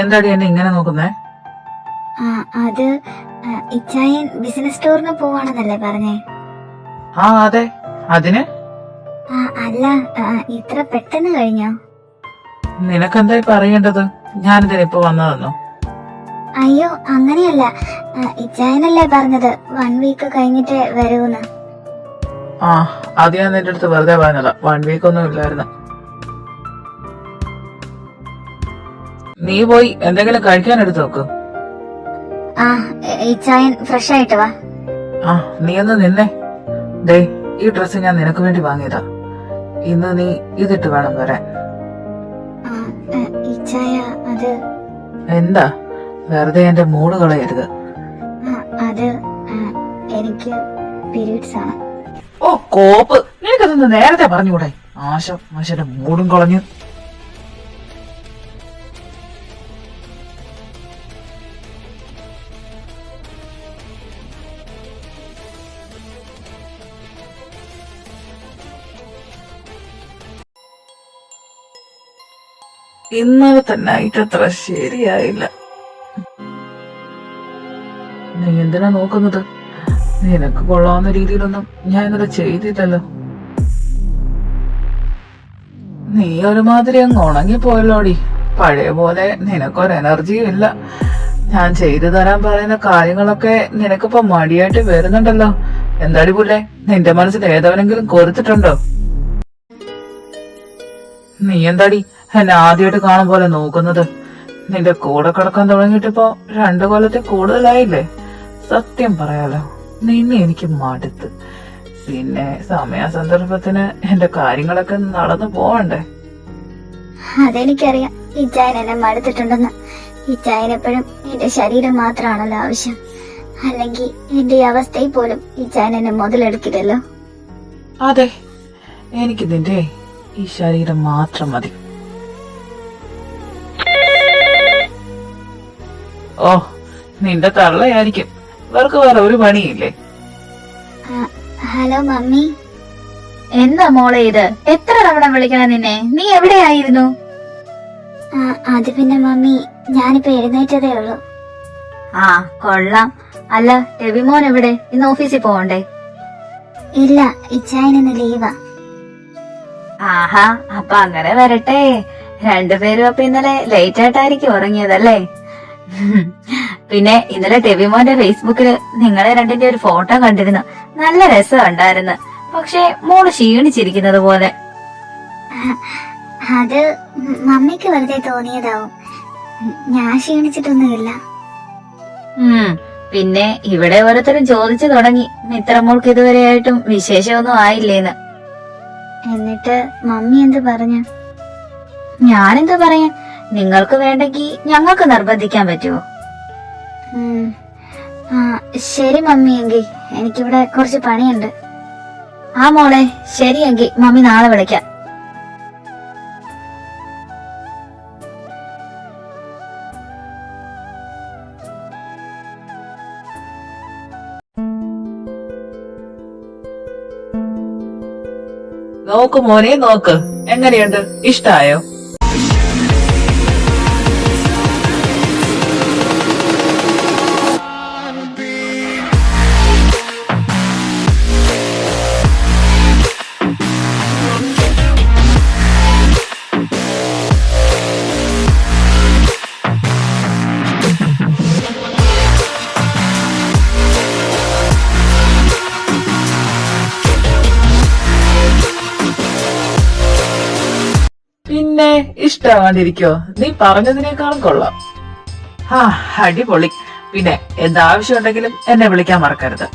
എന്താടി എന്നെ ഇങ്ങനെ നോക്കുന്നേ? അത് ഇച്ചായൻ ബിസിനസ് സ്റ്റോറിന് പോവാണെന്നല്ലേ പറഞ്ഞേ? അതെ. അതിന് അല്ല, ഇത്ര പെട്ടെന്ന് കഴിഞ്ഞോ? നിനക്കെന്തായി പറയേണ്ടത്? ഞാനിതിന് ഇപ്പൊ വന്നതെന്നോ? അയ്യോ, അങ്ങനെയല്ല. ഇച്ചായനല്ലേ പറഞ്ഞത് 1 വീക്ക് കഴിഞ്ഞിട്ട് വരൂന്ന്. അത് ഞാൻ നിന്റെ അടുത്ത് വെറുതെ പറഞ്ഞതാ. 1 വീക്ക് ഒന്നും ഇല്ലായിരുന്നു. നീ പോയി എന്തെങ്കിലും കഴിക്കാൻ എടുത്ത് നോക്ക്. ഇച്ചായൻ ഫ്രഷ് ആയിട്ട് വാ. നീ ഒന്ന് നിന്നെ. ദേ, ഈ ഡ്രസ്സ് ഞാൻ നിനക്ക് വേണ്ടി വാങ്ങിയതാ. ഇന്ന് നീ ഇതിട്ട് വേണം വരാൻ. ഇച്ചായ, അത് എന്താ? വെറുതെ എന്റെ മൂഡ് കളയരുത്. അത് എനിക്ക് പീരീഡ്സ് ആണ്. കോപ്പ്, നിനക്കതൊന്ന് നേരത്തെ പറഞ്ഞുകൂടെ? ആശയുടെ മൂടും കളഞ്ഞു. ഇന്നലത്തെ നൈറ്റ് അത്ര ശരിയായില്ല. നീ എന്തിനാ നോക്കുന്നത്? നിനക്ക് കൊള്ളാവുന്ന രീതിയിലൊന്നും ഞാൻ ഇന്നലെ ചെയ്തില്ലല്ലോ. നീ ഒരുമാതിരി അങ്ങ് ഉണങ്ങിപ്പോയല്ലോടി. പഴയ പോലെ നിനക്കൊരു എനർജിയും ഇല്ല. ഞാൻ ചെയ്തു തരാൻ പറയുന്ന കാര്യങ്ങളൊക്കെ നിനക്കിപ്പോ മടിയായിട്ട് വരുന്നുണ്ടല്ലോ. എന്താടി പുല്ലേ, നിന്റെ മനസ്സിൽ ഏതവനെങ്കിലും കൊരുത്തിട്ടുണ്ടോ? നീ എന്താടി എന്നെ ആദ്യമായിട്ട് കാണും പോലെ നോക്കുന്നത്? നിന്റെ കൂടെ കിടക്കാൻ തുടങ്ങിയിട്ടിപ്പോ 2 കൊല്ലത്തിൽ കൂടുതലായില്ലേ? സത്യം പറയാലോ, നിന്നെ എനിക്ക് മടുത്ത്. പിന്നെ സമയസന്ദർഭത്തിന് എന്റെ കാര്യങ്ങളൊക്കെ നടന്നു പോവണ്ടേ? അതെനിക്കറിയാം ഇച്ചായൻ എന്നെ മടുത്തിട്ടുണ്ടെന്ന്. ഇച്ചായനെപ്പോഴും എന്റെ ശരീരം മാത്രമാണല്ലോ ആവശ്യം. അല്ലെങ്കിൽ എന്റെ ഈ അവസ്ഥയിൽ പോലും ഇച്ചായൻ എന്നെ മുതലെടുക്കില്ലല്ലോ. അതെ, എനിക്ക് നിന്റെ ഈ ശരീരം മാത്രം മതി. നിന്റെ തള്ളയായിരിക്കും. ഇവർക്ക് വേറെ ഒരു പണിയില്ലേ? Hello mummy. എന്താ മോളെ ഇത്? എത്ര തവണ വിളിക്കണം നിന്നെ? നീ എവിടെയായിരുന്നു? അത് പിന്നെ മമ്മി, ഞാനിപ്പോ എഴുന്നേറ്റതേ ഉള്ളൂ. കൊള്ളാം. അല്ല, രവിമോൻ എവിടെ? ഇന്ന് ഓഫീസിൽ പോകണ്ടേ? ഇല്ല, ഇച്ചായനിന്ന് ലീവാ. ആഹാ, അപ്പൊ അങ്ങനെ വരട്ടെ. 2 പേരും അപ്പൊ ഇന്നലെ ലേറ്റ് ആയിട്ടായിരിക്കും ഉറങ്ങിയതല്ലേ? പിന്നെ ഇന്നലെ രവിമോന്റെ ഫേസ്ബുക്കില് നിങ്ങളെ 2ന്റെ ഒരു ഫോട്ടോ കണ്ടിരുന്നു. നല്ല രസം ഉണ്ടായിരുന്നു. പക്ഷെ മോള് ക്ഷീണിച്ചിരിക്കുന്നത് പോലെ. അത് മമ്മിക്ക് വെറുതെ തോന്നിയതാവും. ഞാൻ ക്ഷീണിച്ചിട്ടൊന്നുമില്ല. പിന്നെ ഇവിടെ ഓരോരുത്തരും ചോദിച്ചു തുടങ്ങി, മിത്രമോൾക്ക് ഇതുവരെയായിട്ടും വിശേഷമൊന്നും ആയില്ലേന്ന്. എന്നിട്ട് മമ്മി എന്ത് പറഞ്ഞു? ഞാനെന്ത് പറയാൻ? നിങ്ങൾക്ക് വേണ്ടെങ്കിൽ ഞങ്ങൾക്ക് നിർബന്ധിക്കാൻ പറ്റുമോ? ശരി മമ്മി, എങ്കിൽ എനിക്കിവിടെ കുറച്ച് പണിയുണ്ട്. മോളെ, ശരിയെങ്കിൽ മമ്മി നാളെ വിളിക്കാം. നോക്ക് മോനെ, നോക്ക്. എങ്ങനെയുണ്ട്? ഇഷ്ടായോ? പിന്നെ ഇഷ്ടമാണ്ടിരിക്കോ? നീ പറഞ്ഞതിനേക്കാളും കൊള്ളാം. അടിപൊളി. പിന്നെ എന്താവശ്യം ഉണ്ടെങ്കിലും എന്നെ വിളിക്കാൻ മറക്കരുത്.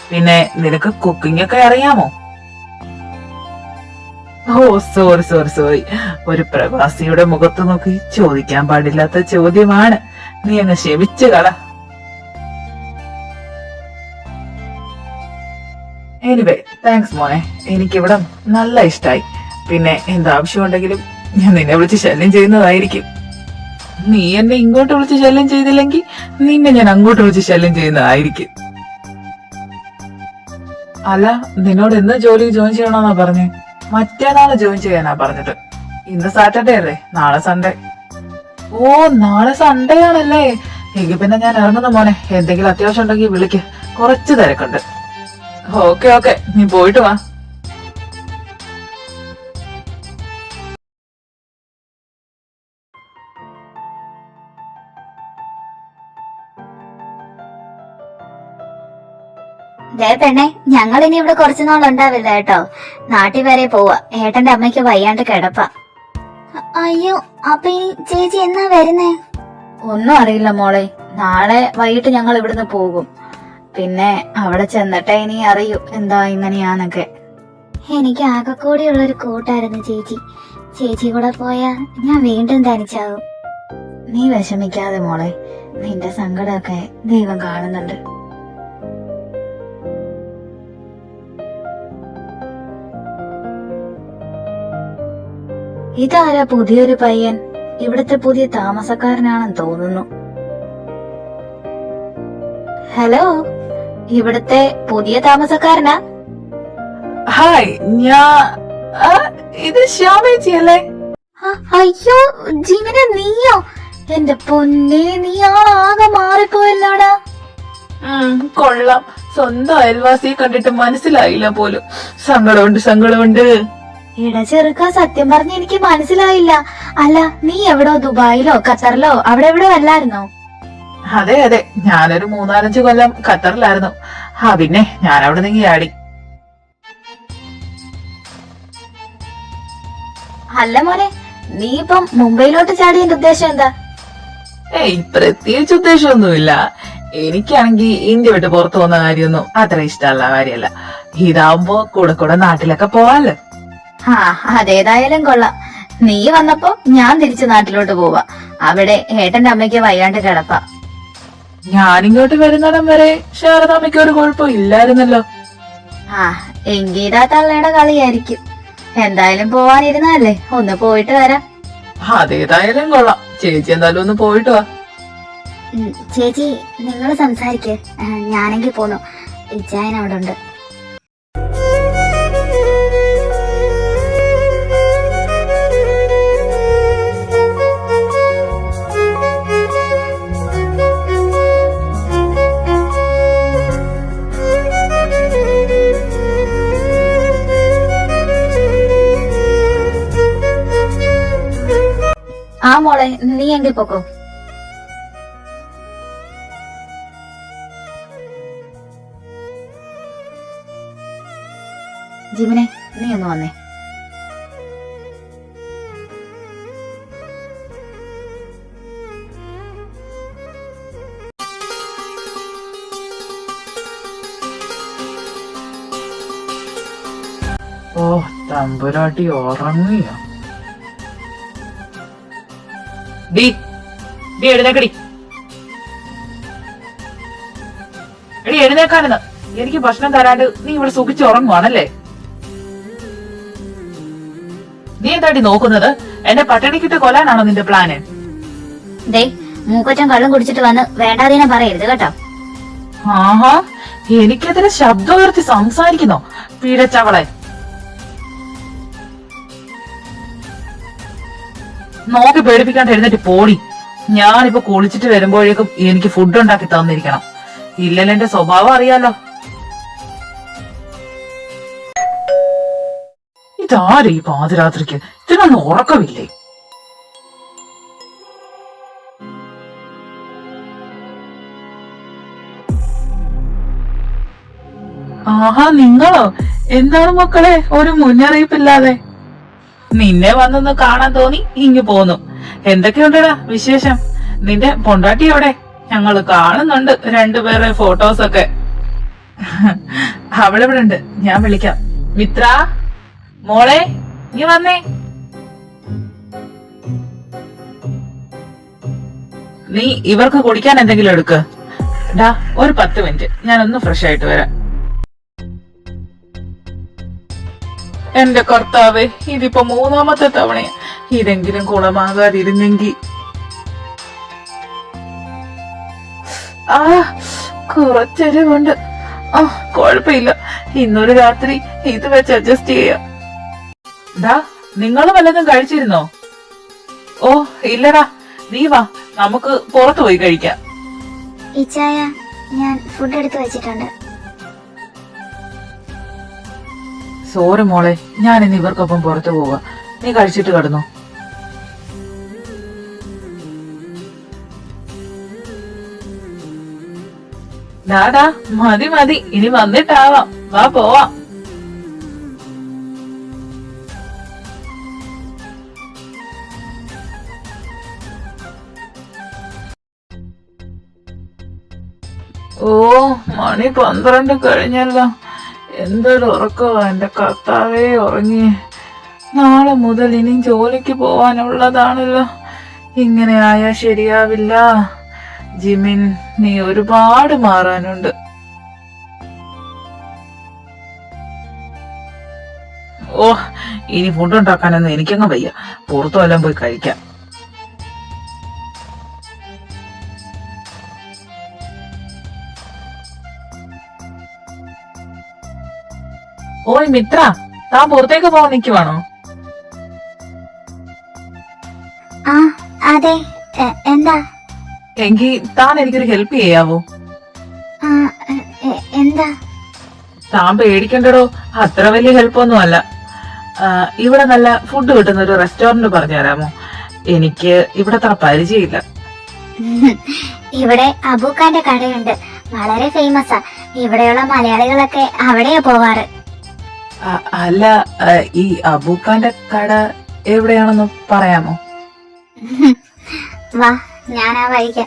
പിന്നെ നിനക്ക് കുക്കിംഗ് ഒക്കെ അറിയാമോ? സോറി. ഒരു പ്രവാസിയുടെ മുഖത്ത് നോക്കി ചോദിക്കാൻ പാടില്ലാത്ത ചോദ്യമാണ്. നീ അങ്ങ് ക്ഷമിച്ചു കള. എനിവേ, താങ്ക്സ് മോനെ. എനിക്കിവിടെ നല്ല ഇഷ്ടായി. പിന്നെ എന്താവശ്യം ഉണ്ടെങ്കിലും ഞാൻ നിന്നെ വിളിച്ച് ശല്യം ചെയ്യുന്നതായിരിക്കും. നീ എന്നെ ഇങ്ങോട്ട് വിളിച്ച് ശല്യം ചെയ്തില്ലെങ്കിൽ നിന്നെ ഞാൻ അങ്ങോട്ട് വിളിച്ച് ശല്യം ചെയ്യുന്നതായിരിക്കും. അല്ല, നിന്നോട് എന്ന് ജോലി ജോയിൻ ചെയ്യണമെന്നാ പറഞ്ഞേ? മറ്റേനാള് ജോയിൻ ചെയ്യാനാ പറഞ്ഞത്. ഇന്ന് സാറ്റർഡേ അല്ലേ, നാളെ സൺഡേ. ഓ, നാളെ സൺഡേ ആണല്ലേ. എങ്കിൽ പിന്നെ ഞാൻ ഇറങ്ങുന്ന മോനെ. എന്തെങ്കിലും അത്യാവശ്യം ഉണ്ടെങ്കിൽ വിളിക്ക്, കുറച്ച് തിരക്കുണ്ട്. ഓക്കെ ഓക്കെ, നീ പോയിട്ട് വാ. ദേ പെണ്ണെ, ഞങ്ങൾ ഇനി ഇവിടെ കുറച്ചു നാൾ ഉണ്ടാവില്ല കേട്ടോ. നാട്ടിൽ വരെ പോവാ. ഏട്ടന്റെ അമ്മയ്ക്ക് വയ്യാണ്ട് കിടപ്പ. അയ്യോ, അപ്പൊ ഇനി ചേച്ചി എന്നാ വരുന്നേ? ഒന്നും അറിയില്ല മോളെ. നാളെ വൈകിട്ട് ഞങ്ങൾ ഇവിടുന്ന് പോകും. പിന്നെ അവിടെ ചെന്നിട്ടേ ഇനി അറിയൂ എന്താ ഇങ്ങനെയാന്നൊക്കെ. എനിക്ക് ആകെക്കൂടിയുള്ളൊരു കൂട്ടായിരുന്നു ചേച്ചി. ചേച്ചി കൂടെ പോയാ ഞാൻ വീണ്ടും തനിച്ചാകും. നീ വിഷമിക്കാതെ മോളെ. നിന്റെ സങ്കടമൊക്കെ ദൈവം കാണുന്നുണ്ട്. ഇതാരാ പുതിയൊരു പയ്യൻ? ഇവിടുത്തെ പുതിയ താമസക്കാരനാണെന്ന് തോന്നുന്നു. ഹലോ, ഇവിടുത്തെ പുതിയ താമസക്കാരനാ? ഹായ്, ഇത് ശ്യാമേച്ചി അല്ലേ? അയ്യോ ജീവന, നീയോ? എന്റെ പൊന്നെ, നീ ആകെ മാറിപ്പോയല്ലോടാ. കൊള്ളാം. സ്വന്തം അയൽവാസിയെ കണ്ടിട്ട് മനസ്സിലായില്ല പോലും. സങ്കടമുണ്ട്. എടാ ചെറുക്ക, സത്യം പറഞ്ഞ എനിക്ക് മനസ്സിലായില്ല. അല്ല, നീ എവിടോ ദുബായിലോ ഖത്തറിലോ അവിടെ എവിടോ അല്ലായിരുന്നോ? അതെ, ഞാനൊരു 3-4 കൊല്ലം ഖത്തറിലായിരുന്നു. പിന്നെ ഞാൻ അവിടെ നിന്ന് ആടി. അല്ല മോനെ, നീ ഇപ്പം മുംബൈയിലോട്ട് ചാടിയതിന്റെ ഉദ്ദേശം എന്താ? പ്രത്യേകിച്ച് ഉദ്ദേശമൊന്നുമില്ല. എനിക്കാണെങ്കിൽ ഇന്ത്യ വിട്ട് പുറത്തു പോകുന്ന കാര്യമൊന്നും അത്ര ഇഷ്ടമുള്ള കാര്യമല്ല. ഇതാവുമ്പോ കൂടെ നാട്ടിലൊക്കെ പോവാല്ലോ. അതേതായാലും കൊള്ളാം. നീ വന്നപ്പോ ഞാൻ തിരിച്ചു നാട്ടിലോട്ട് പോവാ. അവിടെ ഏട്ടന്റെ അമ്മയ്ക്ക് വയ്യാണ്ട് കിടപ്പ. ഞാനിങ്ങോട്ട് വരുന്നിടം വരെ ശാരദാമ്മയ്ക്ക് ഒരു കുഴപ്പം ഇല്ലായിരുന്നല്ലോ. എങ്കീതാ തള്ളയുടെ കളിയായിരിക്കും. എന്തായാലും പോവാനിരുന്നല്ലേ, ഒന്ന് പോയിട്ട് വരാം. അതേതായാലും കൊള്ളാം. ചേച്ചി എന്തായാലും ഒന്ന് പോയിട്ട് വാ. ചേച്ചി നിങ്ങൾ സംസാരിക്ക്, ഞാനെങ്കിൽ പോന്നു. ഇച്ചായൻ അവിടെ ഉണ്ട്. മോളെ, നീ എങ്കിൽ പോക്കോ. ജിമിനെ, നീ ഒന്ന് വന്നേ. ഓ, തമ്പുരാട്ടി ഉറങ്ങിയോ? എഴുന്നേക്കടി. എഴുന്നേക്കാനെന്ന്. എനിക്ക് ഭക്ഷണം തരാണ്ട് നീ ഇവിടെ സുഖിച്ച് ഉറങ്ങുവാണല്ലേ? നീ എന്താടി നോക്കുന്നത്? എന്നെ പട്ടിണിക്കിട്ട് കൊല്ലാനാണോ നിന്റെ പ്ലാന്? മൂക്കറ്റം കള്ളും കുടിച്ചിട്ട് വന്ന് വേണ്ടാതീനെ പറയരുത് കേട്ടോ. എനിക്കെതിരെ ശബ്ദം ഉയർത്തി സംസാരിക്കുന്നോ പീഡച്ചവളെ? നോക്കി പേടിപ്പിക്കാണ്ട് എഴുന്നേറ്റ് പോടി. ഞാനിപ്പോ കുളിച്ചിട്ട് വരുമ്പോഴേക്കും എനിക്ക് ഫുഡ് ഉണ്ടാക്കി തന്നിരിക്കണം. ഇല്ലല്ലോ എന്റെ സ്വഭാവം അറിയാലോ. ഇതാരും ഈ പാതിരാത്രിക്ക് ഇതിനൊന്നും ഉറക്കമില്ലേ? നിങ്ങളോ? എന്താണ് മക്കളെ ഒരു മുന്നറിയിപ്പില്ലാതെ? നിന്നെ വന്നൊന്ന് കാണാൻ തോന്നി ഇങ്ങു പോന്നു. എന്തൊക്കെയുണ്ടടാ വിശേഷം? നിന്റെ പൊണ്ടാട്ടി എവിടെ? ഞങ്ങള് കാണുന്നുണ്ട് രണ്ടുപേരെ ഫോട്ടോസൊക്കെ. അവളിവിടെ ഉണ്ട്, ഞാൻ വിളിക്കാം. മിത്ര, മോളെ നീ വന്നേ. നീ ഇവർക്ക് കുടിക്കാൻ എന്തെങ്കിലും എടുക്ക്. ഒരു 10 മിനിറ്റ്, ഞാനൊന്ന് ഫ്രഷ് ആയിട്ട് വരാം. എന്റെ കർത്താവേ, ഇതിപ്പോ 3ാമത്തെ തവണയാ. ഇതെങ്കിലും ഗുണമാകാതിരുന്നെങ്കി. കുറച്ചെരിവുണ്ട്. കൊഴപ്പില്ല, ഇന്നൊരു രാത്രി ഇത് വെച്ച് അഡ്ജസ്റ്റ് ചെയ്യാം. നിങ്ങൾ വല്ലതും കഴിച്ചിരുന്നോ? ഓ ഇല്ലടാ, നീ വാ, നമുക്ക് പുറത്തു പോയി കഴിക്കാം. ഇച്ചായ, ഞാൻ ഫുഡ് എടുത്ത് വെച്ചിട്ടുണ്ട്. സോറി മോളെ, ഞാൻ ഇന്ന് ഇവർക്കൊപ്പം പുറത്തു പോവാ. നീ കഴിച്ചിട്ട് കിടന്നു. ഡാടാ, മതി മതി, ഇനി വന്നിട്ടാവാം. വാ പോവാം. ഓ, മണി 12 കഴിഞ്ഞല്ലോ. എന്തൊരു ഉറക്കമാ എന്റെ കർത്താവേ, ഉറങ്ങി. നാളെ മുതൽ ഇനിയും ജോലിക്ക് പോവാനുള്ളതാണല്ലോ. ഇങ്ങനെ ആയാ ശരിയാവില്ല. ജിമിൻ, നീ ഒരുപാട് മാറാനുണ്ട്. ഓ, ഇനി ഫുഡ് ഉണ്ടാക്കാനൊന്നും എനിക്കങ്ങ് വയ്യ. പുറത്തു വല്ലതും പോയി കഴിക്കാം. ഓയ് മിത്ര, താൻ പുറത്തേക്ക് പോകാൻ നിൽക്കുവാണോ? ആ അതെ, എന്താ? എങ്കിൽ താൻ എനിക്കൊരു ഹെൽപ്പ് ചെയ്യാവോ? ആ, എന്താ? താൻ പേടിക്കണ്ടടോ, അത്ര വലിയ ഹെൽപ്പൊന്നും അല്ല. ഇവിടെ നല്ല ഫുഡ് കിട്ടുന്ന ഒരു റെസ്റ്റോറന്റ് പറഞ്ഞു തരാമോ? എനിക്ക് ഇവിടെ അത്ര പരിചയമില്ല. ഇവിടെ അബൂക്കാന്റെ കടയുണ്ട്, വളരെ ഫേമസാ. ഇവിടെയുള്ള മലയാളികളൊക്കെ അവിടെയാ പോവാറ്. അല്ല, ഈ അബൂക്കാന്റെ കട എവിടെയാണെന്ന് പറയാമോ? വാ, ഞാൻ ആ വഴിക്ക്.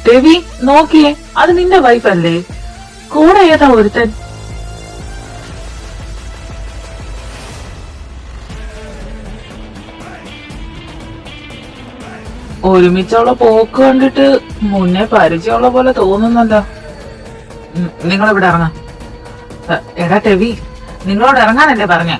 രവി, നോക്കിയേ, അത് നിന്റെ വൈഫല്ലേ? കൂടെ ഏതാ ഒരുത്തൻ? ഒരുമിച്ചുള്ള പോക്ക് കണ്ടിട്ട് മുന്നേ പരിചയമുള്ള പോലെ തോന്നുന്നല്ലോ. നിങ്ങളിവിടെ ഇറങ്ങാം. എടാ രവി, നിങ്ങളോട് ഇറങ്ങാനല്ലേ പറഞ്ഞ?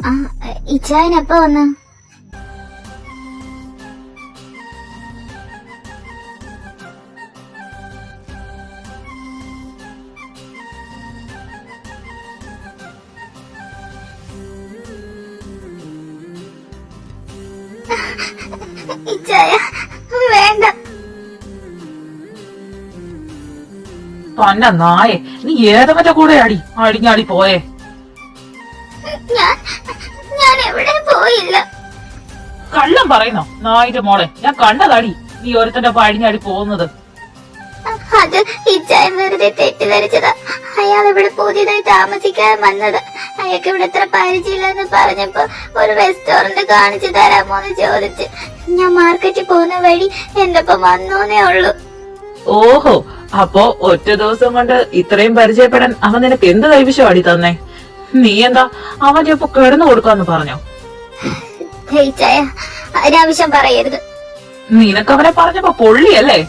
ആ, ഇച്ചായൻ എപ്പോ വന്ന്? ഇച്ചായ, വേണ്ട. തന്നെ നായെ, നീ ഏതവന്റെ കൂടെ അടിഞ്ഞാടി പോയേ? ഞാൻ എവിടെ പോയില്ല. കള്ളം പറയുന്നോ നായിന്റെ മോളെ? ഞാൻ കണ്ടതാടി നീ ഒരുത്തന്റെ ഒപ്പം അടിഞ്ഞാടി പോകുന്നത്. അത് ഇച്ചായൻ വെറുതെ തെറ്റിദ്ധരിച്ചതാ. അയാൾ ഇവിടെ പുതിയതായി താമസിക്കാൻ വന്നത്. അയാൾക്ക് ഇവിടെ ഇത്ര പരിചയമില്ലെന്ന് പറഞ്ഞപ്പോ ഒരു റെസ്റ്റോറന്റ് കാണിച്ചു തരാമോന്ന് ചോദിച്ച് ഞാൻ മാർക്കറ്റിൽ പോകുന്ന വഴി എന്റെ ഒപ്പം വന്നോന്നേ ഉള്ളൂ. ഓഹോ, അപ്പോ ഒറ്റ ദിവസം കൊണ്ട് ഇത്രയും പരിചയപ്പെടാൻ അവൻ നിനക്ക് എന്ത് കൈവിഷം അടി തന്നെ? നീ എന്താ അവന്റെ ഒപ്പം കിടന്നു കൊടുക്കാന്ന് പറഞ്ഞോ? ഇച്ചായ, അനാവശ്യം പറയരുത്. നിനക്കവനെ പറഞ്ഞപ്പോ പൊള്ളിയല്ലേ?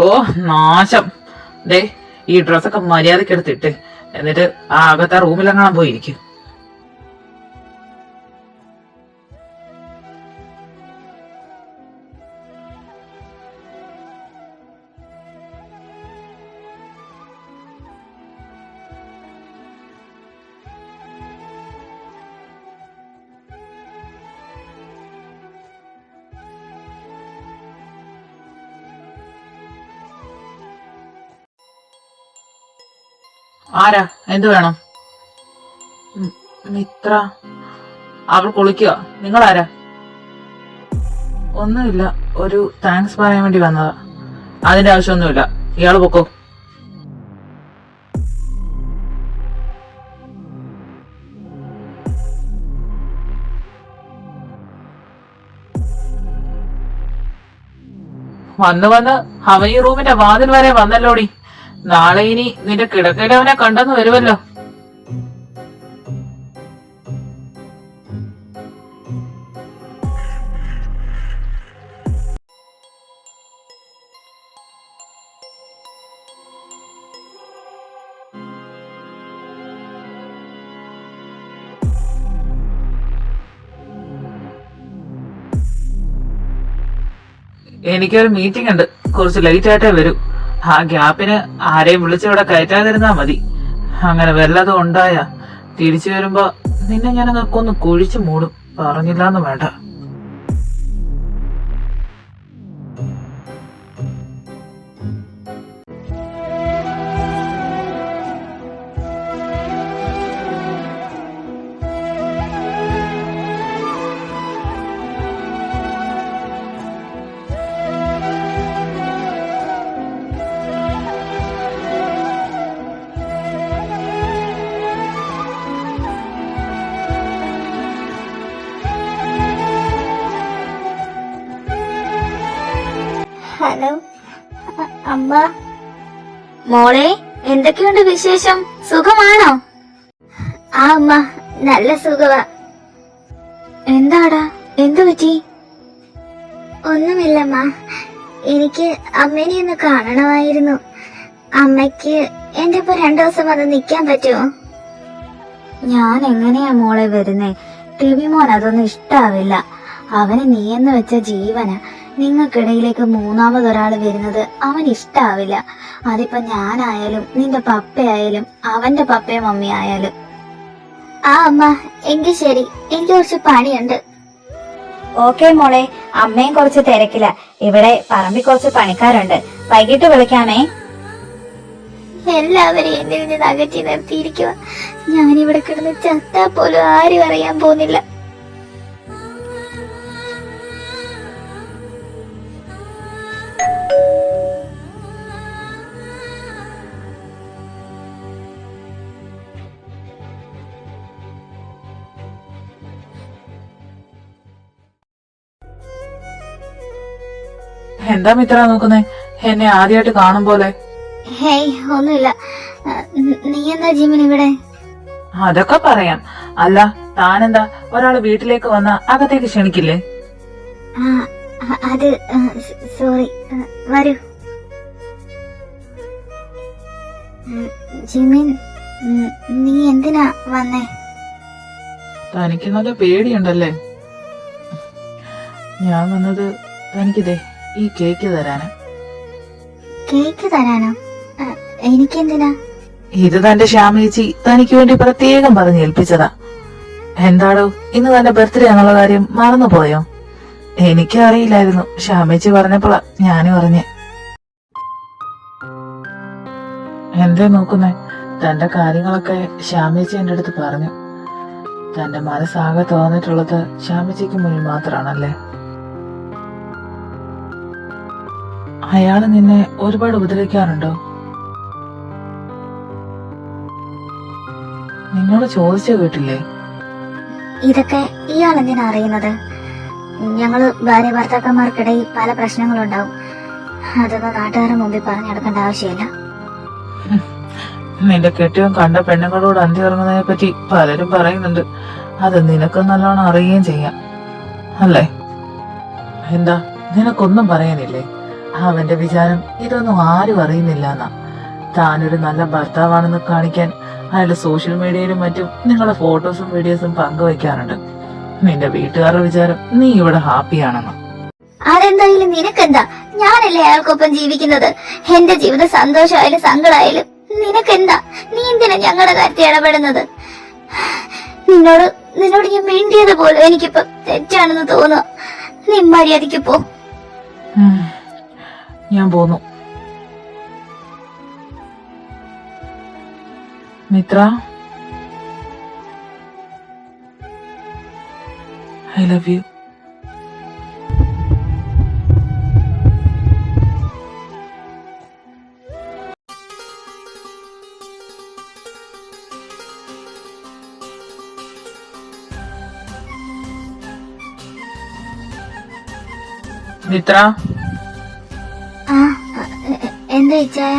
ഓ നാശം. ദേ ഈ ഡ്രസ്സൊക്കെ മര്യാദക്ക് എടുത്തിട്ട് എന്നിട്ട് ആ അകത്തെ റൂമിലെങ്ങാൻ പോയിരിക്കും. ആരാ? എന്ത് വേണം? മിത്ര. അവൾ കുളിക്കുക. നിങ്ങളാരാ? ഒന്നുമില്ല, ഒരു താങ്ക്സ് പറയാൻ വേണ്ടി വന്നതാ. അതിന്റെ ആവശ്യമൊന്നുമില്ല, ഇയാള് പൊക്കോ. വന്ന് അവൻ ഈ റൂമിന്റെ വാതിൽ വരെ വന്നല്ലോടി. നാളെ ഇനി നിന്റെ കിടക്കയിൽ അവനെ കണ്ടെന്ന് വരുമല്ലോ. എനിക്കൊരു മീറ്റിംഗ് ഉണ്ട്, കുറച്ച് ലേറ്റ് ആയിട്ടേ വരൂ. ആ ഗ്യാപ്പിന് ആരെയും വിളിച്ചിവിടെ കയറ്റാതിരുന്നാ മതി. അങ്ങനെ വല്ലതും ഉണ്ടായ തിരിച്ചു വരുമ്പോ നിന്നെ ഞാൻ അങ്ങൊന്ന് കുഴിച്ചു മൂടും. പറഞ്ഞില്ലാന്ന് വേണ്ട. ഹലോ അമ്മ. മോളെ, എന്തൊക്കെയുണ്ട് വിശേഷം? സുഖമാണോ? ആ അമ്മ, നല്ല സുഖവാ. എന്താടാ, എന്തു പറ്റി? ഒന്നുമില്ലമ്മ, എനിക്ക് അമ്മേനെ ഒന്ന് കാണണമായിരുന്നു. അമ്മയ്ക്ക് എന്റെ ഇപ്പൊ 2 ദിവസം വന്ന് നിക്കാൻ പറ്റുമോ? ഞാൻ എങ്ങനെയാ മോളെ വരുന്നേ? ടെവിമോൻ അതൊന്നും ഇഷ്ടാവില്ല. അവന് നീയെന്ന് വെച്ച ജീവന. നിങ്ങൾക്കിടയിലേക്ക് മൂന്നാമതൊരാള് വരുന്നത് അവൻ ഇഷ്ടാവില്ല. അതിപ്പോ ഞാനായാലും നിന്റെ പപ്പയായാലും അവന്റെ പപ്പയും മമ്മി ആയാലും. ആ അമ്മ, എങ്കിൽ ശരി, എനിക്ക് കുറച്ച് പണിയുണ്ട്. ഓക്കെ മോളെ, അമ്മയും കുറച്ച് തിരക്കില്ല. ഇവിടെ പറമ്പിൽ കുറച്ച് പണിക്കാരുണ്ട്, വൈകിട്ട് വിളിക്കാമേ. എല്ലാവരെയും എന്നിൽ നിന്ന് അകറ്റി നിർത്തിയിരിക്കുക. ഞാനിവിടെ കിടന്ന് ചത്താ പോലും ആരും അറിയാൻ പോകുന്നില്ല. എന്താ മിത്ര നോക്കുന്നേ? എന്നെ ആദ്യമായിട്ട് കാണും പോലെ. ഹേയ്, ഒന്നുമില്ല. നീ എന്താ ജിമിൻ ഇവിടെ? അതൊക്കെ പറയാം. അല്ല, താനെന്താ ഒരാള് വീട്ടിലേക്ക് വന്ന അകത്തേക്ക് ക്ഷണിക്കില്ലേ? അത് സോറി, വരൂ. ജിമിൻ, നീ എന്തിനാ വന്നേ? തനിക്ക് നല്ല പേടിയുണ്ടല്ലേ? ഞാൻ വന്നത് തനിക്കിതേ ഈ കേക്ക് തരാനാ. കേക്ക് തരാനോ? എനിക്കെന്തിനാ? ഇത് തന്റെ ശ്യാമേച്ചി തനിക്ക് വേണ്ടി പ്രത്യേകം പറഞ്ഞ് ഏൽപ്പിച്ചതാ. എന്താടോ, ഇന്ന് തന്റെ ബർത്ത്ഡേ എന്നുള്ള കാര്യം മറന്നുപോയോ? എനിക്കും അറിയില്ലായിരുന്നു. ശ്യാമേച്ചി പറഞ്ഞപ്പോഴാ ഞാനും അറിഞ്ഞേ. എന്തേ നോക്കുന്നേ? തന്റെ കാര്യങ്ങളൊക്കെ ശ്യാമേച്ചി എന്റെ അടുത്ത് പറഞ്ഞു. തന്റെ മനസ്സാകെ തോന്നിട്ടുള്ളത് ശ്യാമേച്ചിക്ക് മുന്നിൽ മാത്രാണല്ലേ? അയാള് നിന്നെ ഒരുപാട് ഉപദ്രവിക്കാറുണ്ടോ? നിന്നോട് ചോദിച്ചു കേട്ടില്ലേ? ഇതൊക്കെ ഇയാൾ എന്തിനാ അറിയുന്നത്? ഞങ്ങള് ഭാര്യ ഭർത്താക്കന്മാർക്കിടയിൽ പല പ്രശ്നങ്ങളുണ്ടാവും. അതൊന്നും നാട്ടുകാരുടെ മുമ്പിൽ പറഞ്ഞു നടക്കേണ്ട ആവശ്യമില്ല. നിന്റെ കെട്ടിയവൻ കണ്ട പെണ്ണുങ്ങളോട് അന്തി ഇറങ്ങുന്നതിനെ പറ്റി പലരും പറയുന്നുണ്ട്. അത് നിനക്ക് നല്ലോണം അറിയുകയും ചെയ്യാം, അല്ലേ? എന്താ, നിനക്കൊന്നും പറയാനില്ലേ? അവന്റെ വിചാരം ഇതൊന്നും ആരും അറിയുന്നില്ല എന്നാ. താനൊരു നല്ല ഭർത്താവാണെന്ന് കാണിക്കാൻ അയാളുടെ സോഷ്യൽ മീഡിയയിലും മറ്റും നിങ്ങളുടെ ഫോട്ടോസും വീഡിയോസും പങ്കുവയ്ക്കാറുണ്ട്. നിന്റെ വീട്ടുകാരുടെ വിചാരം നീ ഇവിടെ ഹാപ്പിയാണെന്ന്. അതെന്തായാലും നിനക്കെന്താ? ഞാനല്ലേ അയാൾക്കൊപ്പം ജീവിക്കുന്നത്. എന്റെ ജീവിതം സന്തോഷമായാലും സങ്കടമായാലും നിനക്കെന്താ? നീ എന്തിനാ ഞങ്ങളുടെ കാര്യത്തിൽ ഇടപെടുന്നത്? നിന്നോട് ഞാൻ മിണ്ടിയത് പോലും എനിക്കിപ്പോ തെറ്റാണെന്ന് തോന്നുക. നീ മര്യാദയ്ക്ക് പോ. ഞാൻ പോന്നു. Mitra, I love you. Mitra, എന്താ ഇച്ചായ?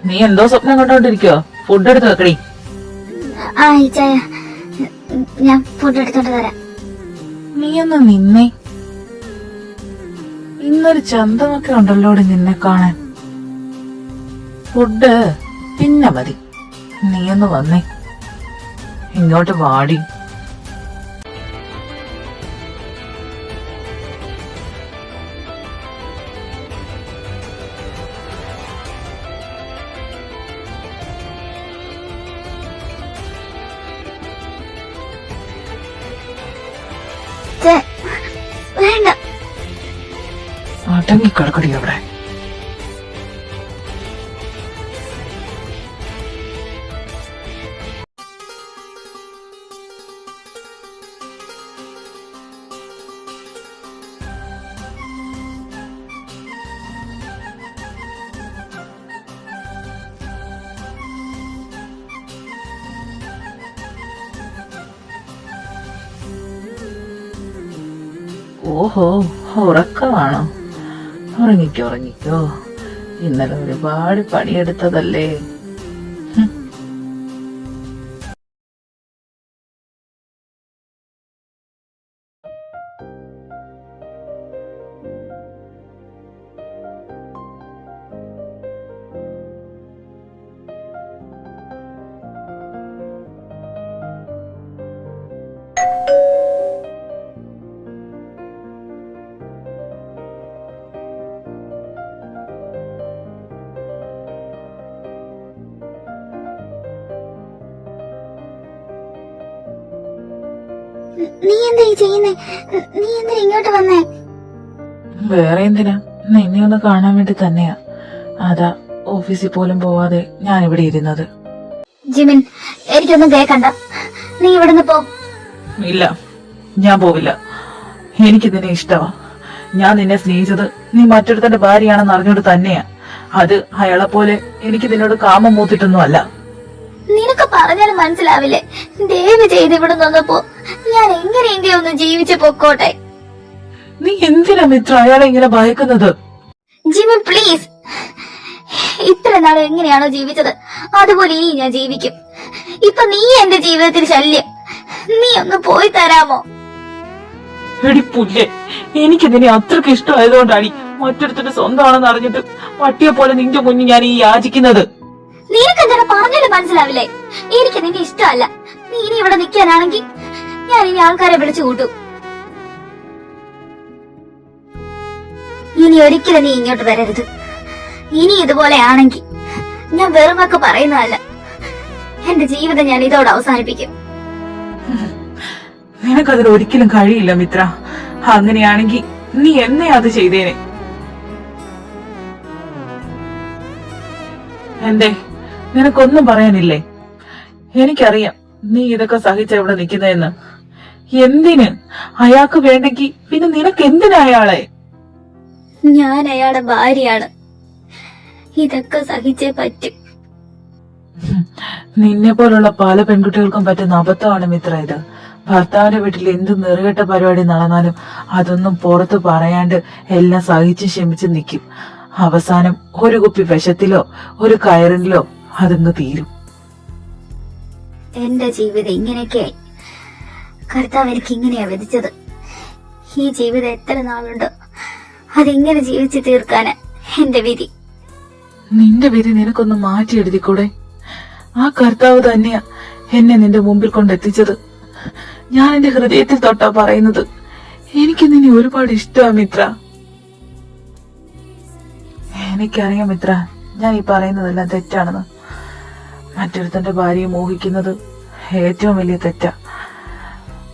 നീ എന്തോ സ്വപ്നം കണ്ടോണ്ടിരിക്കോ? ഫുഡ് എടുത്ത് വെക്കടി. ഇച്ചായ, ഞാൻ ഫുഡ് എടുത്തോണ്ട് തരാം. നീ ഒന്ന് നിന്നേ. ഇന്നൊരു ചന്തമൊക്കെ ഉണ്ടല്ലോടി നിന്നെ കാണാൻ. ഫുഡ് പിന്നെ മതി. നീ ഒന്ന് വന്നേ. ഇങ്ങോട്ട് വാടി. വേണ്ട, അടങ്ങി കിടക്കടി അവിടെ. ഓഹോ, ഉറക്കമാണോ? ഉറങ്ങിക്കോ ഉറങ്ങിക്കോ. ഇന്നലെ ഒരുപാട് പണിയെടുത്തതല്ലേ. നീ എന്താ ഈ ചെയ്യുന്നേ? നീ എന്തിനാ ഇങ്ങോട്ട് വന്നേ? വേറെ എന്തിനാ, നിന്നെ ഒന്ന് കാണാൻ വേണ്ടി തന്നെയാ. അതാ ഓഫീസിൽ പോലും പോവാതെ ഞാൻ ഇവിടെ ഇരുന്നത്. ജിമിൻ, എനിക്കൊന്നും കേക്കണ്ട. നീ ഇവിടുന്ന് പോ. ഇല്ല, ഞാൻ പോവില്ല. എനിക്ക് നിന്നെ ഇഷ്ടമാ. ഞാൻ നിന്നെ സ്നേഹിച്ചത് നീ മറ്റൊരുത്തന്റെ ഭാര്യയാണെന്ന് അറിഞ്ഞോണ്ട് തന്നെയാ. അത് അയാളെ പോലെ എനിക്ക് നിന്നോട് കാമം മൂത്തിട്ടൊന്നും അല്ല. നിനക്ക് പറഞ്ഞാലും മനസ്സിലാവില്ലേ? ദയവ് ചെയ്ത് ഇവിടെ നിന്ന് പോ. ഞാൻ എങ്ങനെയെങ്കിലും ഒന്ന് ജീവിച്ചു പൊക്കോട്ടെ. നീ എന്തിനാ മിത്ര അയാളെ ഇങ്ങനെ ഭയക്കുന്നത്? ജിമിൻ പ്ലീസ്, ഇത്ര നാൾ എങ്ങനെയാണോ ജീവിച്ചത് അതുപോലെ ഇനി ഞാൻ ജീവിക്കും. ഇപ്പൊ നീ എന്റെ ജീവിതത്തിൽ ശല്യം. നീ ഒന്ന് പോയി തരാമോ? എടി പുല്ലേ, എനിക്ക് നിന്നെ അത്രക്ക് ഇഷ്ടമായതുകൊണ്ടാണ് മറ്റൊരുത്തിന്റെ സ്വന്തമാണെന്ന് അറിഞ്ഞിട്ട് പട്ടിയെ പോലെ നിന്റെ മുന്നിൽ ഞാൻ ഈ യാചിക്കുന്നത്. നിനക്ക് എന്താണ് പറഞ്ഞാലും മനസ്സിലാവില്ലേ? എനിക്ക് നിന്നെ ഇഷ്ടമല്ല. നീ ഇനി ഇവിടെ നിൽക്കാനാണെങ്കിൽ ഞാൻ ഇനി ആൾക്കാരെ വിളിച്ചു കൂട്ടും. ഇനി ഒരിക്കലും നീ ഇങ്ങോട്ട് വരരുത്. ഇനി ഇതുപോലെ ആണെങ്കിൽ ഞാൻ വെറുമൊക്കെ പറയുന്നതല്ല, എന്റെ ജീവിതം ഞാൻ ഇതോടെ അവസാനിപ്പിക്കും. നിനക്കതിന് ഒരിക്കലും കഴിയില്ല മിത്ര. അങ്ങനെയാണെങ്കിൽ നീ എന്നെ അത് ചെയ്തേനെ. എന്തേ, നിനക്കൊന്നും പറയാനില്ലേ? എനിക്കറിയാം നീ ഇതൊക്കെ സഹിച്ച ഇവിടെ നിൽക്കുന്നതെന്ന്. എന്തിന്? അയാൾക്ക് വേണ്ടെങ്കിൽ പിന്നെ നിനക്ക് എന്തിനാ അയാളെ? ഞാൻ അയാളുടെ ഭാര്യയാണ്. ഇതൊക്കെ സഹിച്ചേ പറ്റും. നിന്നെ പോലുള്ള പല പെൺകുട്ടികൾക്കും പറ്റുന്ന അബദ്ധമാണ് മിത്ര ഇത്. ഭർത്താവിന്റെ വീട്ടിൽ എന്ത് നെറുകെട്ട പരിപാടി നടന്നാലും അതൊന്നും പുറത്ത് പറയാണ്ട് എല്ലാം സഹിച്ച് ക്ഷമിച്ച് നിൽക്കും. അവസാനം ഒരു കുപ്പി വിഷത്തിലോ ഒരു കയറിലോ അതങ്ങ് തീരും. എന്റെ ജീവിതം ഇങ്ങനെയൊക്കെയായി. കർത്താവ് എനിക്ക് ഇങ്ങനെയാ വിധിച്ചത്. ഈ ജീവിതം എത്ര നാളുണ്ടോ അതിങ്ങനെ ജീവിച്ചു തീർക്കാന് എന്റെ വിധി. നിന്റെ വിധി നിനക്കൊന്ന് മാറ്റി എഴുതിക്കൂടെ? ആ കർത്താവ് തന്നെയാ എന്നെ നിന്റെ മുമ്പിൽ കൊണ്ടെത്തിച്ചത്. ഞാൻ എന്റെ ഹൃദയത്തിൽ തൊട്ടാ പറയുന്നത്, എനിക്ക് നിന്നെ ഒരുപാട് ഇഷ്ടമാ മിത്ര. എനിക്കറിയാം മിത്ര, ഞാൻ ഈ പറയുന്നതെല്ലാം തെറ്റാണെന്ന്. മറ്റൊരുത്തന്റെ ഭാര്യയെ മോഹിക്കുന്നത് ഏറ്റവും വലിയ തെറ്റാ.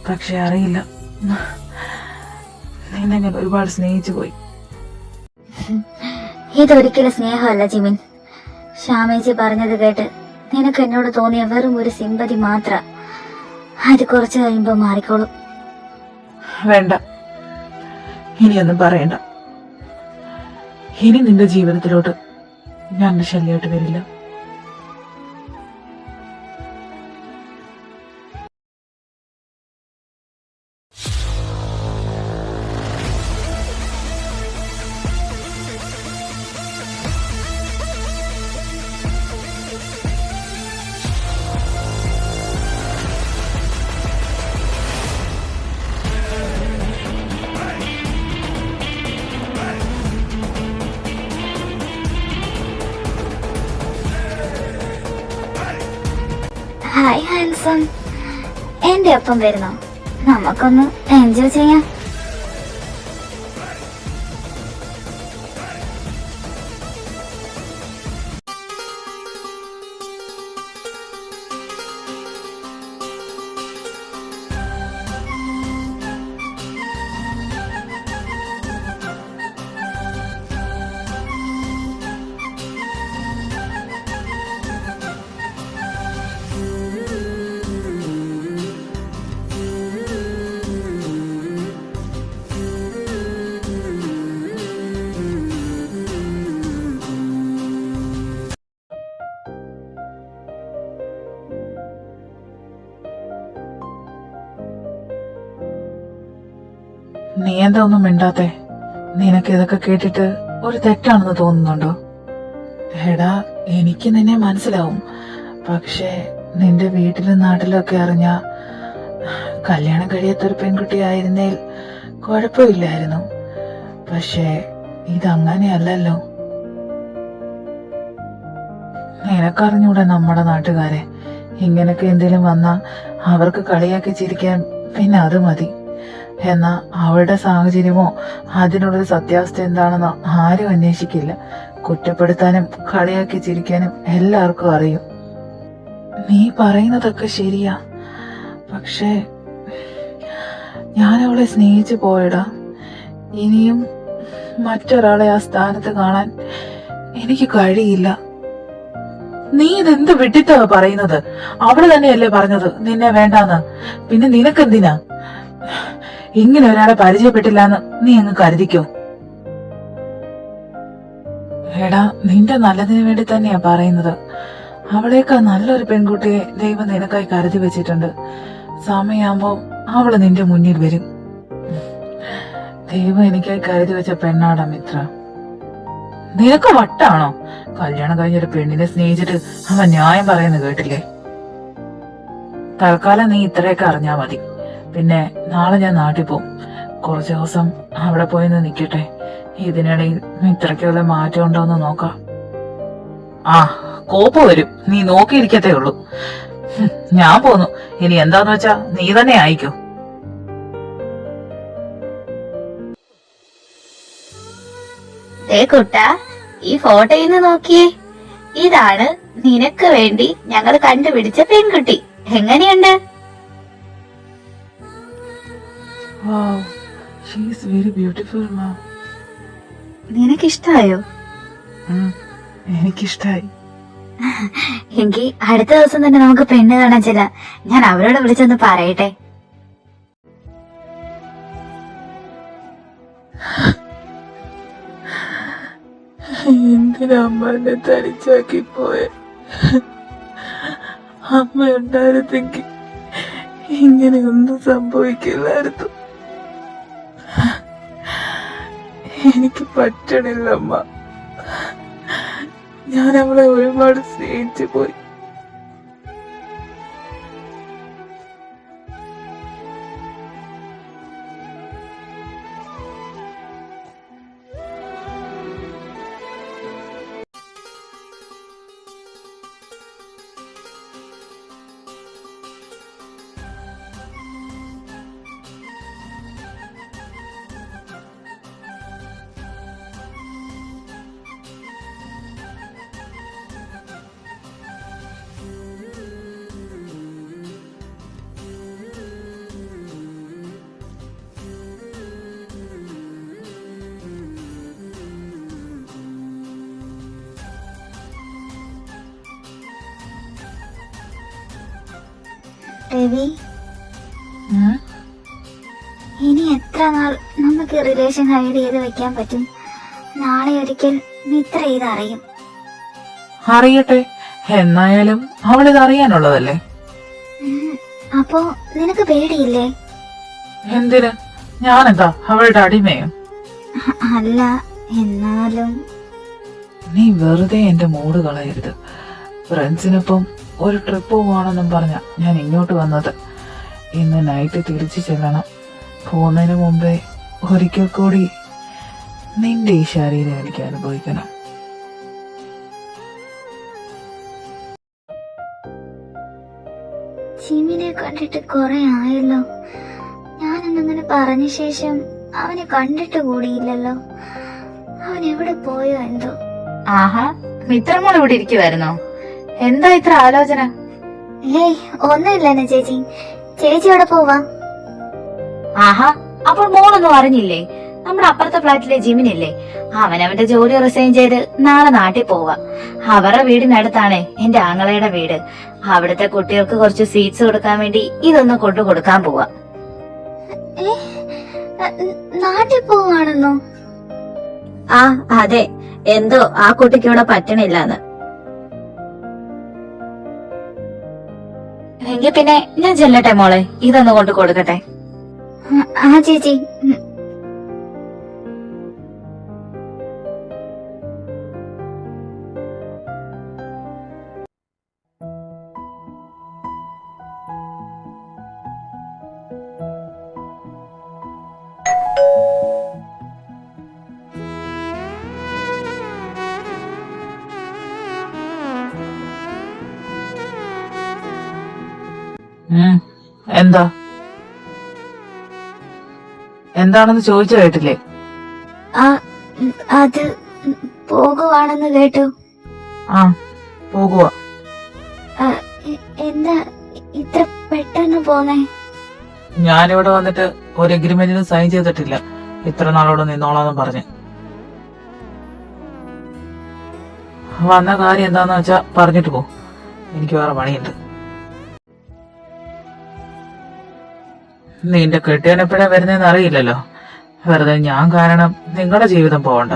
പക്ഷെ അറിയില്ല, നിന്നെ ഞാൻ ഒരുപാട് സ്നേഹിച്ചു പോയി. ഇതൊരിക്കലും സ്നേഹമല്ല ജിമിൻ. ശ്യാമേച്ചി പറഞ്ഞത് കേട്ട് നിനക്ക് എന്നോട് തോന്നിയ വെറും ഒരു സിമ്പതി മാത്ര. അത് കുറച്ചു കഴിയുമ്പോ മാറിക്കോളും. വേണ്ട, ഇനിയൊന്നും പറയണ്ട. ഇനി നിന്റെ ജീവിതത്തിലോട്ട് ഞാൻ ശല്യമായിട്ട് വരില്ല. ഹായ് ഹാൻസം, എന്റെ ഒപ്പം വരുന്നോ? നമുക്കൊന്ന് എൻജോയ് ചെയ്യാം. നീ എന്താ ഒന്നും മിണ്ടാത്തെ? നിനക്ക് ഇതൊക്കെ കേട്ടിട്ട് ഒരു തെറ്റാണെന്ന് തോന്നുന്നുണ്ടോ? എടാ, എനിക്ക് നിന്നെ മനസ്സിലാവും. പക്ഷേ നിന്റെ വീട്ടിലും നാട്ടിലും ഒക്കെ അറിഞ്ഞ കല്യാണം കഴിയാത്തൊരു പെൺകുട്ടിയായിരുന്നേൽ കുഴപ്പമില്ലായിരുന്നു. പക്ഷേ ഇതങ്ങനെയല്ലല്ലോ. നിനക്കറിഞ്ഞൂടെ നമ്മുടെ നാട്ടുകാരെ? ഇങ്ങനൊക്കെ എന്തെങ്കിലും വന്നാ അവർക്ക് കളിയാക്കി ചിരിക്കാൻ പിന്നെ അത് മതി. എന്നാ അവളുടെ സാഹചര്യമോ അതിനുള്ളൊരു സത്യാവസ്ഥ എന്താണെന്നോ ആരും അന്വേഷിക്കില്ല. കുറ്റപ്പെടുത്താനും കളിയാക്കി ചിരിക്കാനും എല്ലാവർക്കും അറിയും. നീ പറയുന്നതൊക്കെ ശരിയാ, പക്ഷേ ഞാൻ അവളെ സ്നേഹിച്ചു പോയടാ. ഇനിയും മറ്റൊരാളെ ആ സ്ഥാനത്ത് കാണാൻ എനിക്ക് കഴിയില്ല. നീ ഇതെന്ത് വിട്ടിട്ടാ പറയുന്നത്? അവള് തന്നെയല്ലേ പറഞ്ഞത് നിന്നെ വേണ്ടാന്ന്. പിന്നെ നിനക്കെന്തിനാ? ഇങ്ങനെ ഒരാളെ പരിചയപ്പെട്ടില്ലാന്ന് നീ അങ്ങ് കരുതിക്കോ. എടാ, നിന്റെ നല്ലതിനു വേണ്ടി തന്നെയാ പറയുന്നത്. അവളേക്കാൾ നല്ലൊരു പെൺകുട്ടിയെ ദൈവം നിനക്കായി കരുതി വെച്ചിട്ടുണ്ട്. സമയാകുമ്പോ അവള് നിന്റെ മുന്നിൽ വരും. ദൈവം എനിക്കായി കരുതി വെച്ച പെണ്ണാടാ മിത്ര. നിനക്ക് വട്ടാണോ? കല്യാണം കഴിഞ്ഞൊരു പെണ്ണിനെ സ്നേഹിച്ചിട്ട് അവൻ ന്യായം പറയുന്നത് കേട്ടില്ലേ? തൽക്കാലം നീ ഇത്രയൊക്കെ അറിഞ്ഞാ മതി. പിന്നെ നാളെ ഞാൻ നാട്ടിൽ പോവും. കുറച്ചു ദിവസം അവിടെ പോയി നിക്കട്ടെ. ഇതിനിടയിൽ ഇത്രയ്ക്ക് വല്ല മാറ്റം ഉണ്ടോന്ന് നോക്കാം. ആ, കോപ്പ് വരും. നീ നോക്കിയിരിക്കത്തേ ഉള്ളൂ. ഞാൻ പോന്നു. ഇനി എന്താന്ന് വെച്ചാ നീ തന്നെ ആയിക്കോ. കുട്ടാ, ഈ ഫോട്ടോയിൽ നിന്ന് നോക്കിയേ. ഇതാണ് നിനക്ക് വേണ്ടി ഞങ്ങൾ കണ്ടുപിടിച്ച പെൺകുട്ടി. എങ്ങനെയുണ്ട്? Wow, she is very beautiful, ma. നിനക്കിഷ്ടായോ? എനിക്കിഷ്ടായി. എങ്കിൽ അടുത്ത ദിവസം തന്നെ നമുക്ക് പെണ്ണ് കാണാൻ ചെല്ലാം. ഞാൻ അവരോട് വിളിച്ചൊന്ന് പറയട്ടെ. എന്തിനാ അമ്മ എന്നെ തനിച്ചാക്കി പോയെ? അമ്മ ഉണ്ടായിരുന്നെങ്കിൽ ഇങ്ങനെയൊന്നും സംഭവിക്കില്ലായിരുന്നു. എനിക്ക് പറ്റണില്ല അമ്മ. ഞാൻ അവളെ ഒരുപാട് സ്നേഹിച്ചു പോയി. രവി, ഉം? ഇനി എത്ര നാൾ നമുക്ക് റിലേഷൻ ഹൈഡ് ചെയ്ത് വെക്കാൻ പറ്റും? നാളെ ഒരിക്കൽ മിത്ര ഇതറിയും. അറിയട്ടെ, എന്നായാലും അവളിത് അറിയാനുള്ളതല്ലേ. അപ്പോ നിനക്ക് പേടിയില്ലേ? എന്തിന്? ഞാനെന്താ അവളുടെ അടിമയോ? അല്ല, എന്നാലും നീ വെറുതെ എന്റെ മൂഡ് കളയരുത്. ഫ്രണ്ട്സിനൊപ്പം ഒരു ട്രിപ്പ് പോവാണെന്നും പറഞ്ഞ ഞാൻ ഇങ്ങോട്ട് വന്നത്. ഇന്ന് നൈറ്റ് തിരിച്ചു ചെല്ലണം. പോകുന്നതിന് മുമ്പേ ഒരിക്കൽ കൂടി നിന്റെ ഈ ശരീരം എനിക്ക് അനുഭവിക്കണം. ജിമിനെ കണ്ടിട്ട് കുറെ ആയല്ലോ. ഞാനെന്നങ്ങനെ പറഞ്ഞ ശേഷം അവനെ കണ്ടിട്ട് കൂടിയില്ലല്ലോ. അവൻ എവിടെ പോയോ എന്തോ. ആഹാ, മിത്രമോൾ ഇവിടെ ഇരിക്കുവായിരുന്നോ? എന്താ ഇത്ര ആലോചന? ഏയ്, ഒന്നുമില്ലെന്നെ ചേച്ചി. ചേച്ചി എവിടെ പോവാ? ആഹാ, അപ്പോൾ മോളൊന്നും അറിഞ്ഞില്ലേ? നമ്മുടെ അപ്പുറത്തെ ഫ്ലാറ്റിലെ ജിമിനില്ലേ, അവനവന്റെ ജോലി റിസൈൻ ചെയ്ത് നാളെ നാട്ടിൽ പോവാ. അവരുടെ വീടിനടുത്താണ് എന്റെ ആങ്ങളയുടെ വീട്. അവിടുത്തെ കുട്ടികൾക്ക് കുറച്ച് സ്വീറ്റ്സ് കൊടുക്കാൻ വേണ്ടി ഇതൊന്ന് കൊണ്ടു കൊടുക്കാൻ പോവാ. നാട്ടിൽ പോവാണെന്നോ? ആ അതെ, എന്തോ ആ കുട്ടിക്ക് ഇവിടെ പറ്റണില്ലാന്ന്. എങ്കിൽ പിന്നെ ഞാൻ ചെല്ലട്ടെ മോളെ, ഇതൊന്ന് കൊണ്ട് കൊടുക്കട്ടെ. ആ ചേച്ചി. എന്താ? എന്താണെന്ന് ചോദിച്ചു കേട്ടില്ലേ? അത് പോകുവാണെന്ന് കേട്ടു. ആ, പോകുക. എന്താ ഇത്ര പെട്ടെന്ന് പോന്നേ? ഞാനിവിടെ വന്നിട്ട് ഒരു എഗ്രിമെന്റിന് സൈൻ ചെയ്തിട്ടില്ല. ഇത്ര നാളോട് നിന്നോളാന്ന് പറഞ്ഞ്. വന്ന കാര്യം എന്താന്ന് വെച്ചാ പറഞ്ഞിട്ട് പോ. എനിക്ക് വേറെ പണിയുണ്ട്. നിന്റെ കെട്ടിയൻ എപ്പോഴാ വരുന്നതെന്ന് അറിയില്ലല്ലോ. വെറുതെ ഞാൻ കാരണം നിങ്ങളുടെ ജീവിതം പോവണ്ട.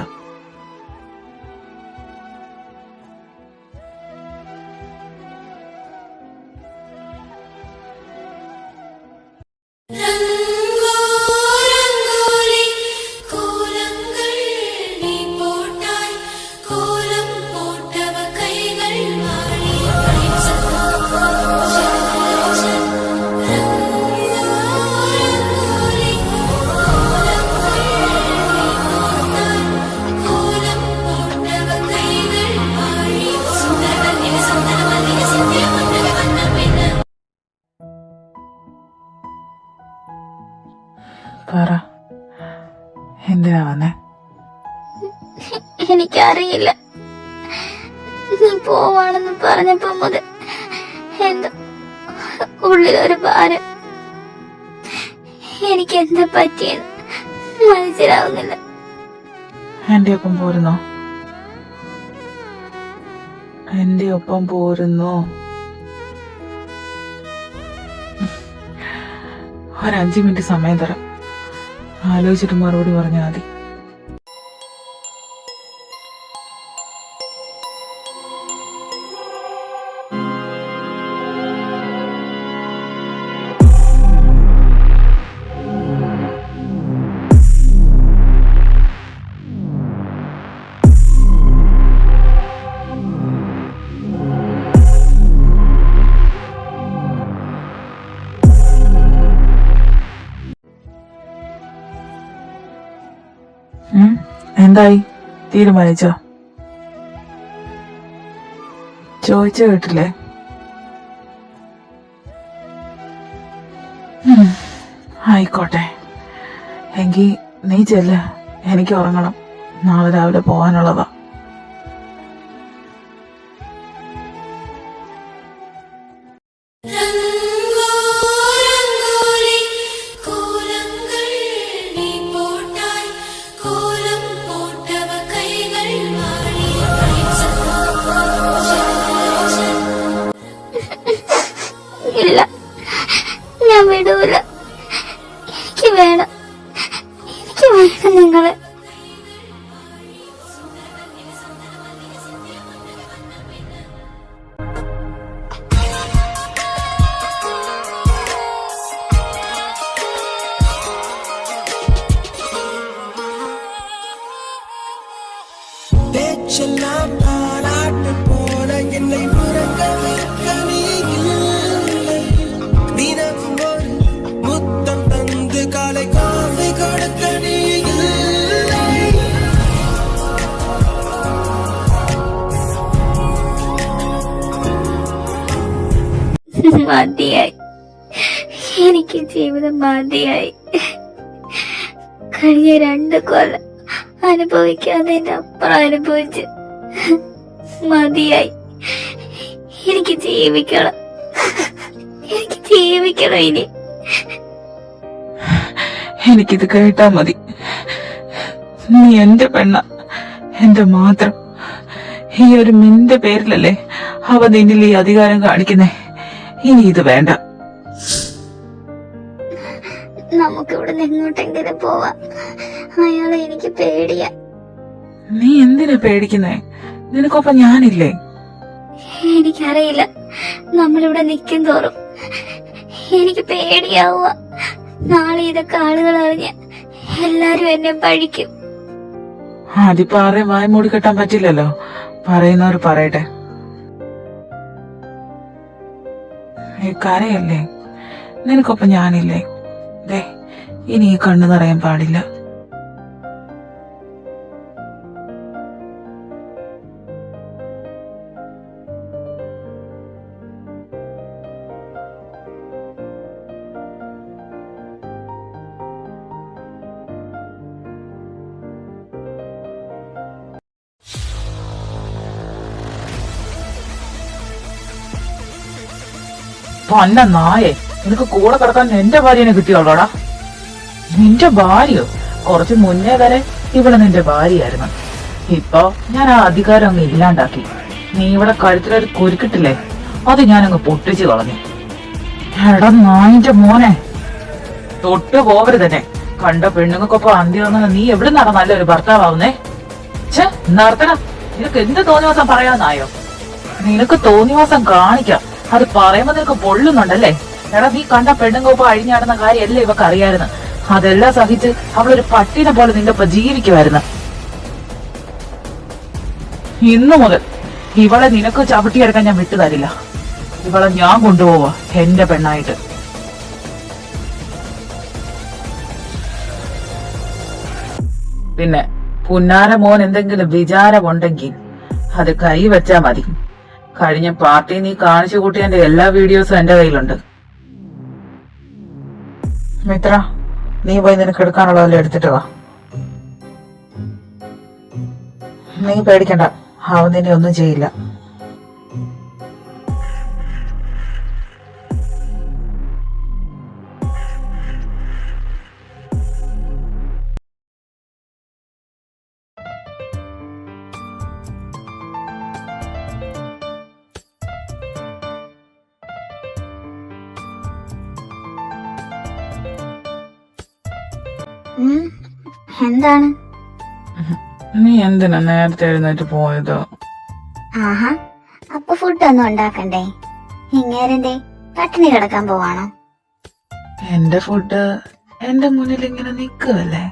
പറ, എന്തിനാ വന്നേ? എനിക്കറിയില്ല. നീ പോവാണെന്ന് പറഞ്ഞപ്പോ മുതൽ എന്തോ ഉള്ളിലൊരു ഭാരം. എനിക്ക് എന്താ പറ്റിയെന്ന് മനസ്സിലാവുന്നില്ല. എന്റെ ഒപ്പം പോരുന്നോ? എന്റെ ഒപ്പം പോരുന്നോ? ഒരു 5 മിനിറ്റ് സമയം തരാം. ആലോചിച്ചിട്ട് മറുപടി പറഞ്ഞാൽ മതി. എന്തായി? തീരുമാനിച്ചോ? ചോദിച്ചു കേട്ടില്ലേ? ആയിക്കോട്ടെ, എങ്കി നീ ചെല്ല. എനിക്ക് ഉറങ്ങണം. നാളെ രാവിലെ പോവാനുള്ളതാ. ഇല്ല, നിങ്ങള് பேச்செல்லாம் பாராட்டு போல என்னை உறங்க வைக்க நீ இல்லை. தினமும் ஒரு முத்தம் தந்து காலை காஃபி கொடுக்க நீ இல்லை. മതിയായി. എനിക്ക് ജീവിതം മതിയായി. കഴിഞ്ഞ 2 കൊല്ലം അനുഭവിക്കാതിന്റെ അപ്പുറം അനുഭവിച്ച് മതിയായി. എനിക്ക് ജീവിക്കണം. എനിക്ക് ജീവിക്കണം ഇനി. എനിക്കിത് കേട്ടാ മതി. നീ എന്റെ പെണ്ണ, എന്റെ മാത്രം. ഈ ഒരു മിന്റെ പേരിലല്ലേ അവ നിന്നിൽ ഈ അധികാരം കാണിക്കുന്നേ. ഇനി ഇത് വേണ്ട. നമുക്കിവിടെ നിങ്ങോട്ടെങ്കിലും പോവാം. അയാളെ എനിക്ക് പേടിയാ. നീ എന്തിനാ പേടിക്കുന്നേ? നിനക്കൊപ്പം ഞാനില്ലേ? എനിക്കറിയില്ല. നമ്മളിവിടെ നിൽക്കും തോറും എനിക്ക് പേടിയാവുക. നാളെ ഇതൊക്കെ ആളുകൾ അറിഞ്ഞ് എല്ലാരും എന്നെ പഴിക്കും. അതിപ്പോ ആരെയും വായ മൂടി കെട്ടാൻ പറ്റില്ലല്ലോ. പറയുന്നവർ പറയട്ടെ. കരയല്ലേ? നിനക്കൊപ്പം ഞാനില്ലേ? ദേ, ഇനി ഈ കണ്ണു നിറയാൻ പാടില്ല. പന്ന നായേ, നിനക്ക് കൂടെ കിടക്കാൻ എന്റെ ഭാര്യനെ കിട്ടിയോളോടാ. നിന്റെ ഭാര്യയോ? കുറച്ചു മുന്നേ വരെ ഇവിടെ നിന്റെ ഭാര്യയായിരുന്നു. ഇപ്പൊ ഞാൻ ആ അധികാരം അങ്ങ് ഇല്ലാണ്ടാക്കി. നീ ഇവിടെ കഴുത്തിലൊരു കുരുക്കിട്ടില്ലേ, അത് ഞാനങ്ങ് പൊട്ടിച്ചു കളഞ്ഞു. എടാ നായിന്റെ മോനെ, തൊട്ടു പോവരുത് തന്നെ. കണ്ട പെണ്ണുങ്ങൾക്കൊപ്പം അന്തി വന്നത് നീ എവിടെ നട നല്ലൊരു ഭർത്താവുന്നേ? ഛെ, നിർത്തണം. നിനക്ക് എന്ത് തോന്നിവാസം പറയാന്നായോ? നിനക്ക് തോന്നിവാസം കാണിക്കാം. അത് പറയുമ്പോ നിനക്ക് പൊള്ളുന്നുണ്ടല്ലേ? എടാ, നീ കണ്ട പെണ്ണുങ്ങൊപ്പം അഴിഞ്ഞാടുന്ന കാര്യമല്ലേ ഇവക്ക് അറിയായിരുന്നു. അതെല്ലാം സഹിച്ച് അവളൊരു പട്ടിനെ പോലെ നിന്റെ ഒപ്പം ജീവിക്കുമായിരുന്നു. ഇന്നു മുതൽ ഇവളെ നിനക്ക് ചവിട്ടിയെടുക്കാൻ ഞാൻ വിട്ടുതരില്ല. ഇവളെ ഞാൻ കൊണ്ടുപോവാ എന്റെ പെണ്ണായിട്ട്. പിന്നെ പുന്നാര മോൻ എന്തെങ്കിലും വിചാരമുണ്ടെങ്കിൽ അത് കൈവച്ചാ മതി. കഴിഞ്ഞ പാർട്ടി നീ കാണിച്ചു കൂട്ടിയതിന്റെ എല്ലാ വീഡിയോസും എന്റെ കയ്യിലുണ്ട്. മിത്ര, നീ പോയി നിനക്ക് എടുക്കാനുള്ളതെല്ലാം എടുത്തിട്ട് വാ. നീ പേടിക്കണ്ട, അവൻ നിന്നെ ഒന്നും ചെയ്യില്ല. എന്താണ്? നീ എന്തിനാ നേരത്തെ എഴുന്നേറ്റ് പോയത്? ആഹാ, അപ്പൊ ഫുഡൊന്നും ഉണ്ടാക്കണ്ടേ? ഇങ്ങേരെന്തേ പട്ടിണി കിടക്കാൻ പോവാണോ? എന്റെ ഫുഡ് എന്റെ മുന്നിൽ ഇങ്ങനെ നിൽക്കുവല്ലേ.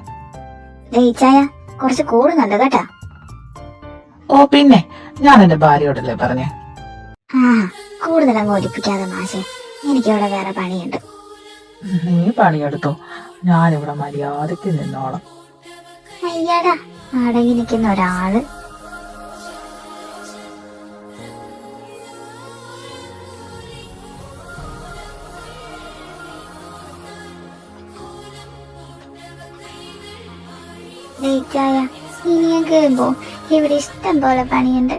ദയിച്ചായ കുറച്ച് കൂടുന്നുണ്ട് കേട്ടാ. ഓ പിന്നെ, ഞാൻ എന്റെ ഭാര്യയോടല്ലേ പറഞ്ഞേ. കൂടുതലങ്ങ് ഒലിപ്പിക്കാതെ മാഷെ, എനിക്കിവിടെ വേറെ പണിയുണ്ട്. നീ പണിയെടുത്തോ, ഞാനിവിടെ മര്യാദക്ക് നിന്നോളാം. അയ്യടാ, അടങ്ങി നിൽക്കുന്ന ഒരാള്. ദയിച്ചായ, ഇനി ഞാൻ കേറുമ്പോ ഇവിടെ ഇഷ്ടം പോലെ പണിയുണ്ട്.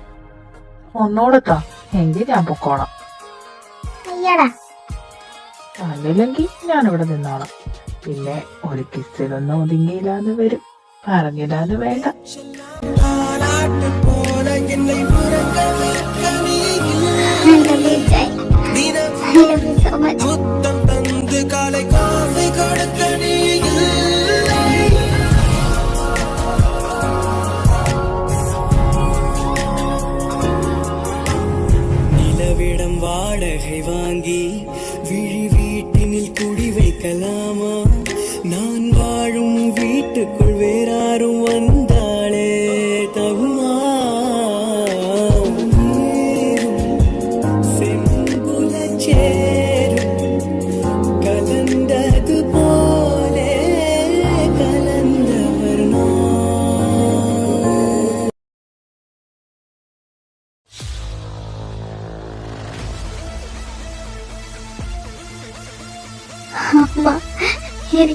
ഒന്നോടത്താ, എങ്കിൽ ഞാൻ പൊക്കോളാം. അയ്യടാ, അല്ലില്ലെങ്കിൽ ഞാനിവിടെ നിന്നോളാം. പിന്നെ ഒരു കിസ്സിലൊന്നും ഒതുങ്ങിയില്ലാന്ന് വരും. പറഞ്ഞില്ലാന്ന് വേണ്ട. பாராட்டு போல என்னை உறங்க வைக்க நீ I love you, Jai. I love you so much. முத்தம் தந்து காலை காஃபி கொடுக்க நீ இல்லை.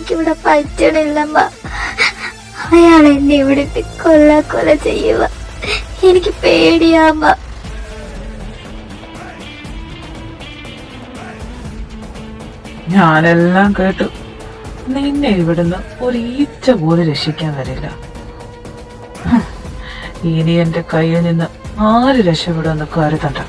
എനിക്കിവിടെ പറ്റണില്ലമ്മ. അയാൾ എന്നെ ഇവിടെ ഇട്ട് കൊല ചെയ്യുക. എനിക്ക് പേടിയാമ്മ. ഞാനെല്ലാം കേട്ടു. നിന്നെ ഇവിടുന്ന് ഒരു ഈച്ച പോലും രക്ഷിക്കാൻ വരില്ല. ഇനി എന്റെ കയ്യിൽ നിന്ന് ആര് രക്ഷപ്പെടുമെന്ന് കരുതണ്ട.